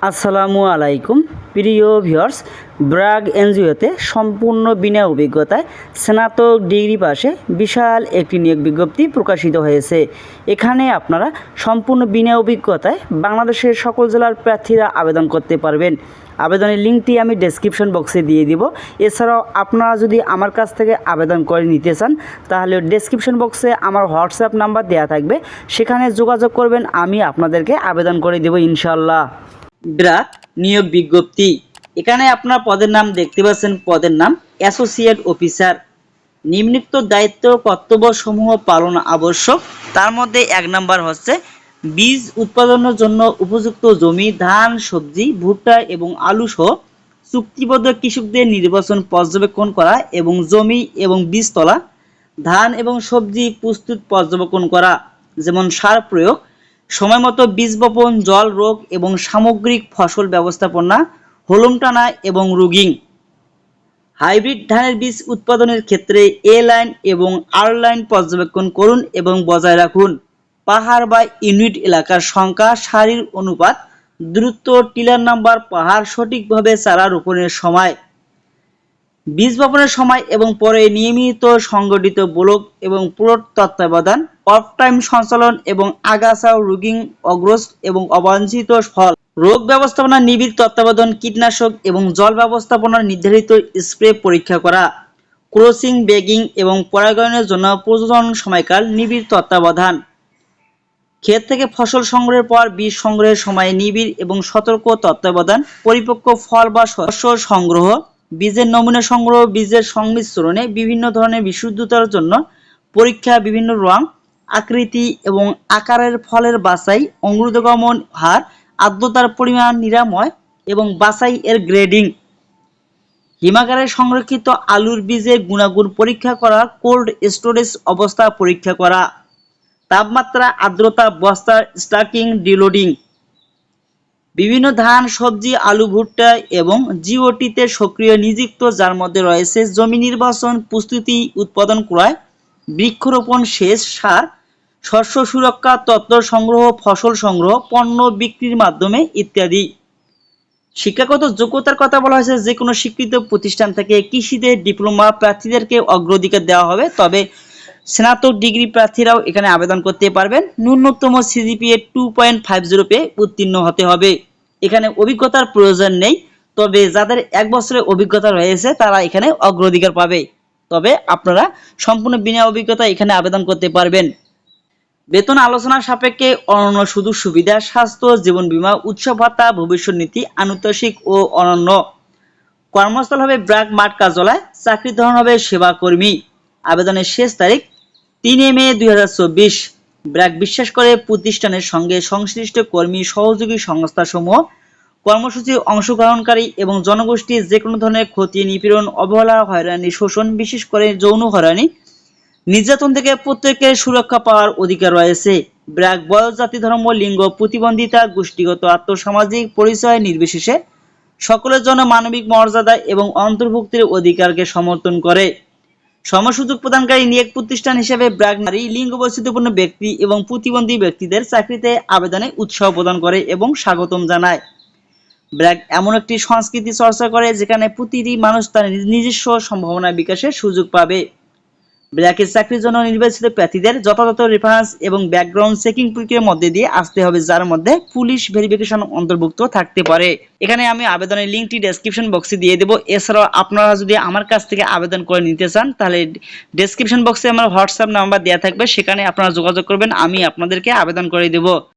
আসসালামু আলাইকুম প্রিয় ভিউয়ার্স, ব্র্যাক এনজিওতে সম্পূর্ণ বিনা অভিজ্ঞতায় স্নাতক ডিগ্রি পাশে বিশাল একটি নিয়োগ বিজ্ঞপ্তি প্রকাশিত হয়েছে। এখানে আপনারা সম্পূর্ণ বিনা অভিজ্ঞতায় বাংলাদেশের সকল জেলার প্রার্থীরা আবেদন করতে পারবেন। আবেদনের লিঙ্কটি আমি ডেসক্রিপশন বক্সে দিয়ে দিব। এছাড়াও আপনারা যদি আমার কাছ থেকে আবেদন করে নিতে চান তাহলে ডেসক্রিপশন বক্সে আমার হোয়াটসঅ্যাপ নাম্বার দেওয়া থাকবে, সেখানে যোগাযোগ করবেন, আমি আপনাদেরকে আবেদন করে দেব ইনশাল্লাহ। ব্র্যাক নিয়োগ বিজ্ঞপ্তি, এখানে আপনার পদের নাম দেখতে পাচ্ছেন, পদের নাম অ্যাসোসিয়েট অফিসার। নিম্নোক্ত দায়িত্ব কর্তব্য সমূহ পালন আবশ্যক। তার মধ্যে 1 নম্বর হচ্ছে বীজ উৎপাদনের জন্য উপযুক্ত জমি, ধান, সবজি, ভুট্টা এবং আলু সহ চুক্তিবদ্ধ কৃষকদের নির্বাচন পর্যবেক্ষণ করা এবং জমি এবং বীজ তোলা, ধান এবং সবজি প্রস্তুত পর্যবেক্ষণ করা, যেমন সার প্রয়োগ, সময় মতো বীজ বপন, জল, রোগ এবং সামগ্রিক ফসল ব্যবস্থাপনা, হলুম টানা এবং রুগিং। হাইব্রিড ধানের বীজ উৎপাদনের ক্ষেত্রে এ লাইন এবং আর লাইন পর্যবেক্ষণ করুন এবং বজায় রাখুন। পাহাড় বা ইউনিট এলাকার সংখ্যা, সারির অনুপাত, দূরত্ব, টিলার নাম্বার, পাহাড় সঠিকভাবে চারা রোপণের সময়, বীজ বপনের সময় এবং পরে নিয়মিত সংগঠিত ব্লক এবং পুরোট তত্ত্বাবধান, অফ টাইম সঞ্চালন এবং আগাছা, রুগিং, অগ্রস্ত এবং অবাঞ্ছিত ফল, রোগ ব্যবস্থাপনা, নিবিড় তত্ত্বাবধান, কীটনাশক এবং জল ব্যবস্থাপনার নির্ধারিত স্প্রে পরীক্ষা করা, ক্রসিং, ব্যাগিং এবং পরাগায়নের জন্য প্রজনন সময়কাল, নিবিড় তত্ত্বাবধান, ক্ষেত থেকে ফসল সংগ্রহের পর বীজ সংগ্রহের সময় নিবিড় এবং সতর্ক তত্ত্বাবধান, পরিপক্ক ফল বা শস্য সংগ্রহ, বীজের নমুনা সংগ্রহ, বীজের সংমিশ্রণে বিভিন্ন ধরনের বিশুদ্ধতার জন্য পরীক্ষা, বিভিন্ন রং, আকৃতি এবং আকারের ফলের বাছাই, অঙ্কুরোদ্গমন হার, আর্দ্রতার পরিমাণ, নিরাময় এবং বাছাই এর গ্রেডিং, হিমাগারে সংরক্ষিত আলুর বীজের গুণাগুণ পরীক্ষা করা, কোল্ড স্টোরেজ অবস্থা পরীক্ষা করা, তাপমাত্রা, আর্দ্রতা, বস্তার স্ট্যাকিং, ডিলোডিং, বিভিন্ন ধান, সবজি, আলু, ভুট্টা এবং জিওটিতে সক্রিয় নিযুক্ত, যার মধ্যে রয়েছে জমি নির্বাচন, প্রস্তুতি, উৎপাদন, ক্রয়, বৃক্ষরোপণ, সেচ, সার, শস্য সুরক্ষা, তথ্য সংগ্রহ, ফসল সংগ্রহ, পণ্য বিক্রির মাধ্যমে ইত্যাদি। শিক্ষাগত যোগ্যতার কথা বলা হয়েছে যে কোনো স্বীকৃত প্রতিষ্ঠান থেকে কৃষিতে ডিপ্লোমা প্রার্থীদেরকে অগ্রাধিকার দেওয়া হবে, তবে স্নাতক ডিগ্রি প্রার্থীরাও এখানে আবেদন করতে পারবেন। ন্যূনতম সিজিপিএ 2.50 পেয়ে উত্তীর্ণ হতে হবে। এখানে অভিজ্ঞতার প্রয়োজন নেই, তবে যাদের 1 বছরের অভিজ্ঞতা রয়েছে তারা এখানে অগ্রাধিকার পাবে। তবে আপনারা সম্পূর্ণ বিনা অভিজ্ঞতা এখানে আবেদন করতে পারবেন। বেতন আলোচনা সাপেক্ষে অন্যান্য সুযোগ সুবিধা, স্বাস্থ্য, জীবন বীমা, উৎসব ভাতা, ভবিষ্যৎ নীতি, আনুতোষিক ও অন্যান্য। কর্মস্থল হবে ব্র্যাক মাঠ কার্যালয়। চাকরির ধরন হবে সেবা কর্মী। আবেদনের শেষ তারিখ 3 মে 2024। ব্র্যাক বিশ্বাস করে প্রতিষ্ঠানের সঙ্গে সংশ্লিষ্ট কর্মী, সহযোগী সংস্থাসমূহ, কর্মসূচি অংশগ্রহণকারী এবং জনগোষ্ঠীর যে কোনো ধরনের ক্ষতি, নিপীড়ন, অবহেলা, হয়রানি, শোষণ, বিশেষ করে যৌন হয়রানি, নির্যাতন থেকে প্রত্যেকের সুরক্ষা পাওয়ার অধিকার রয়েছে। ব্র্যাক বয়স, জাতি, ধর্ম, লিঙ্গ, প্রতিবন্ধিতা, গোষ্ঠীগত, আর্থসামাজিক পরিচয় নির্বিশেষে সকলের জন্য মানবিক মর্যাদা এবং অন্তর্ভুক্তির অধিকারকে সমর্থন করে। সমসুযোগ প্রদানকারী নিয়োগ প্রতিষ্ঠান হিসেবে ব্র্যাক নারী, লিঙ্গ বৈচিত্র্যপূর্ণ ব্যক্তি এবং প্রতিবন্ধী ব্যক্তিদের চাকরিতে আবেদনে উৎসাহ প্রদান করে এবং স্বাগতম জানায়। ব্র্যাক এমন একটি সংস্কৃতি চর্চা করে যেখানে প্রতিটি মানুষ তার নিজস্ব সম্ভাবনা বিকাশের সুযোগ পাবে। ব্র্যাকের চাকরির জন্য নির্বাচিত প্রার্থীদের যথাযথ রেফারেন্স এবং ব্যাকগ্রাউন্ড চেকিং প্রক্রিয়ার মধ্যে দিয়ে আসতে হবে, যার মধ্যে পুলিশ ভেরিফিকেশন অন্তর্ভুক্ত থাকতে পারে। এখানে আমি আবেদনের লিঙ্কটি ডেসক্রিপশন বক্সে দিয়ে দেবো। এছাড়াও আপনারা যদি আমার কাছ থেকে আবেদন করে নিতে চান তাহলে ডেসক্রিপশন বক্সে আমার হোয়াটসঅ্যাপ নাম্বার দেওয়া থাকবে, সেখানে আপনারা যোগাযোগ করবেন, আমি আপনাদেরকে আবেদন করে দেবো।